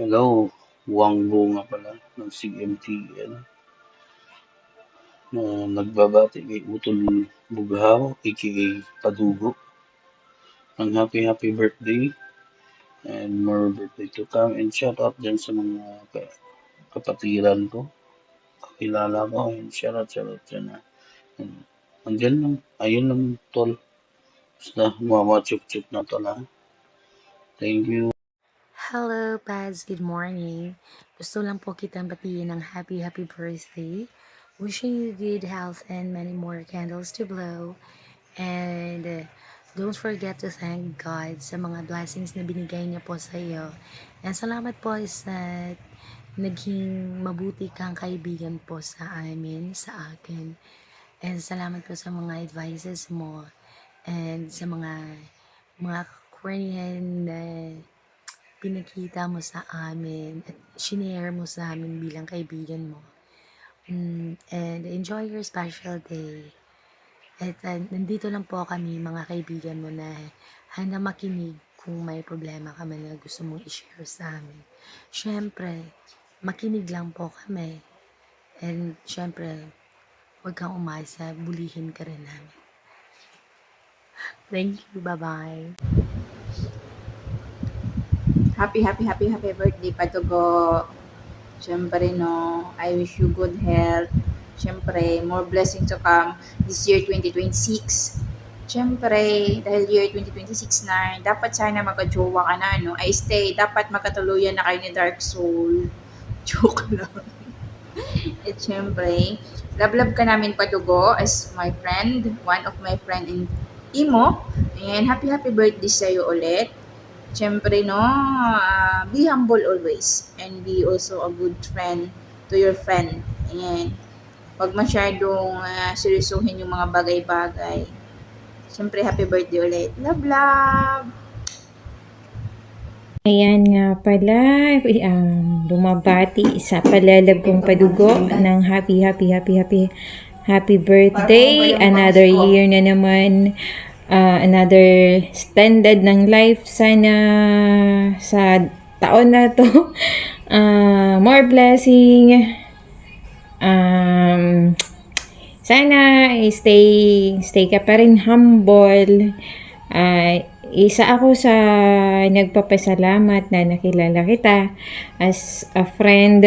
Hello, Wangbo nga pala ng CMTN na nagbabati kay Utol Bughaw aka Padugo ng happy birthday and more birthday to come and shout out dyan sa mga kapatiran ko, kakilala ko and shout out dyan na. And, andyan lang, ayun lang tol, basta mama chup chup na tol ha. Thank you. Hello, Pads. Good morning. Gusto lang po kitang batiin ng happy birthday. Wishing you good health and many more candles to blow. And don't forget to thank God sa mga blessings na binigay niya po sa iyo. And salamat po sa naging mabuti kang kaibigan po sa amin, sa akin. And salamat po sa mga advices mo and sa mga kakurnihan na pinakita mo sa amin at shinare mo sa amin bilang kaibigan mo. And enjoy your special day. At nandito lang po kami mga kaibigan mo na handa makinig kung may problema ka man na gusto mong i-share sa amin. Siyempre, makinig lang po kami. And siyempre, huwag kang umasa, bulihin ka rin namin. Thank you, bye-bye. Happy birthday, Padugo. Siyempre, no, I wish you good health. Siyempre, more blessing to come this year, 2026. Siyempre, dahil year 2026 na, dapat sana magka-jowa ka na, no? I stay, dapat magkatuluyan na kayo ni Dark Soul. Joke lang. At siyempre, love ka namin, Padugo, as my friend, one of my friend in Imo. And happy birthday sa'yo ulit. Siyempre, no, be humble always and be also a good friend to your friend. Ayan. Huwag masyadong seryosohin yung mga bagay-bagay. Siyempre, happy birthday ulit. Love, love! Ayan nga pala, bumabati sa palalag kong Padugo ng happy birthday. Another year na naman, another standard ng life. Sana sa taon na to, more blessing. Sana stay ka pa rin humble. Isa ako sa nagpapasalamat na nakilala kita as a friend.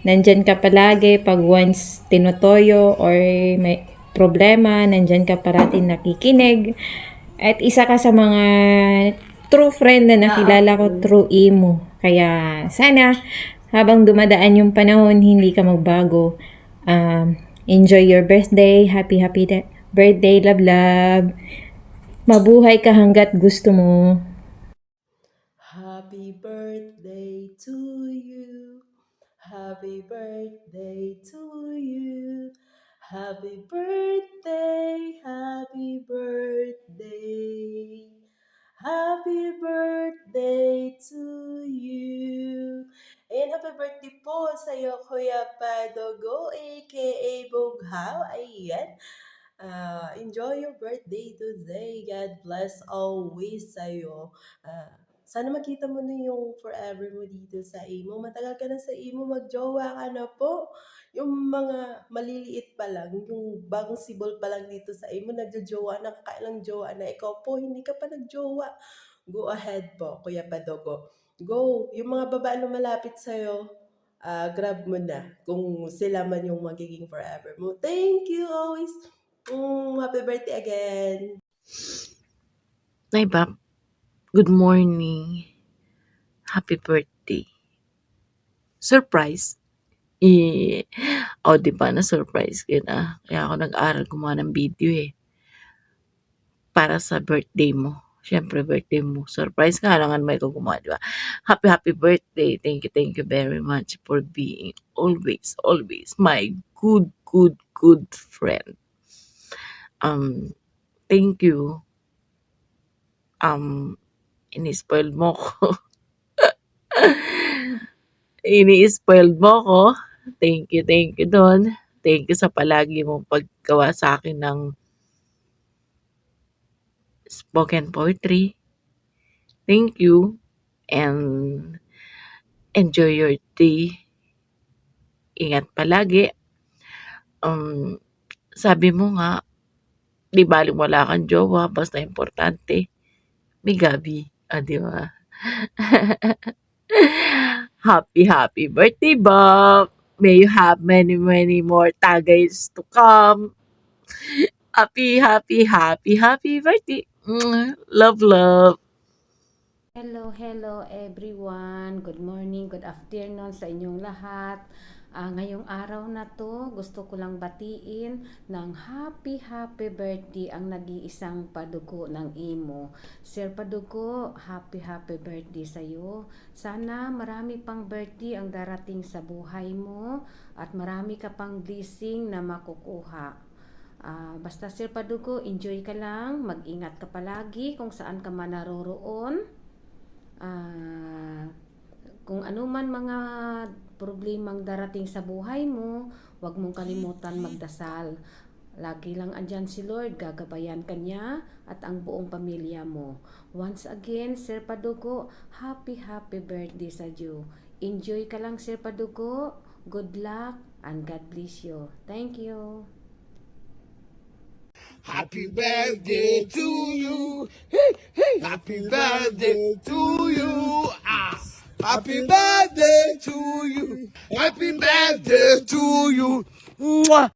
Nandyan ka palagi pag once tinutoyo or may problema, nandyan ka parating nakikinig. At isa ka sa mga true friend na nakilala ko through Imo. Kaya sana habang dumadaan yung panahon, hindi ka magbago. Enjoy your birthday. Happy birthday, love. Mabuhay ka hanggat gusto mo. Happy birthday to you. Happy birthday to you. Happy birthday, happy birthday. Happy birthday to you. And happy birthday po sa iyo, Kuya Padugo, aka Bughaw. Ayan. Enjoy your birthday today. God bless always sa'yo. Sana makita mo na yung forever mo dito sa Imo. Matagal ka na sa Imo, magjowa ka na po. Yung mga maliliit pa lang, yung bagong sibol pa lang dito sa Imo, nagjojowa na, kakailang jowa na. Ikaw po, hindi ka pa nagjowa. Go ahead po, Kuya Padogo. Go! Yung mga babae na malapit sa'yo, grab mo na kung sila man yung magiging forever mo. Thank you always. Happy birthday again. Nay Bap, good morning. Happy birthday. Surprise? Di ba na-surprise ka na? Kaya ako nag-aral gumawa ng video para sa birthday mo. Siyempre, birthday mo. Surprise nga lang may gumawa, di ba? Happy birthday. Thank you very much for being always my good friend. Thank you. Ini-spoiled mo ko. Ini-spoiled mo ko. Thank you doon. Thank you sa palagi mong paggawa sa akin ng spoken poetry. Thank you. And Enjoy your day. Ingat palagi. Sabi mo nga, di baling wala kang jowa, basta importante, may gabi. Di ba? Happy birthday, Bob! May you have many, many more tagays to come. Happy birthday! Love, love. Hello everyone. Good morning, good afternoon sa inyong lahat. Ngayong araw na to, gusto ko lang batiin ng happy birthday ang nag-iisang padugo ng imo. Sir Padugo, happy birthday sa iyo. Sana marami pang birthday ang darating sa buhay mo at marami ka pang blessing na makukuha. Basta Sir Padugo, enjoy ka lang, mag-ingat ka palagi kung saan ka man naroroon. Kung ano man mga problemang darating sa buhay mo, huwag mong kalimutan magdasal. Lagi lang andyan si Lord, gagabayan ka niya at ang buong pamilya mo. Once again, Sir Padugo, happy birthday sa iyo. Enjoy ka lang, Sir Padugo. Good luck and God bless you. Thank you. Happy birthday to you. Hey, hey. Happy birthday to you. Happy birthday to you. Happy birthday to you. Mwah.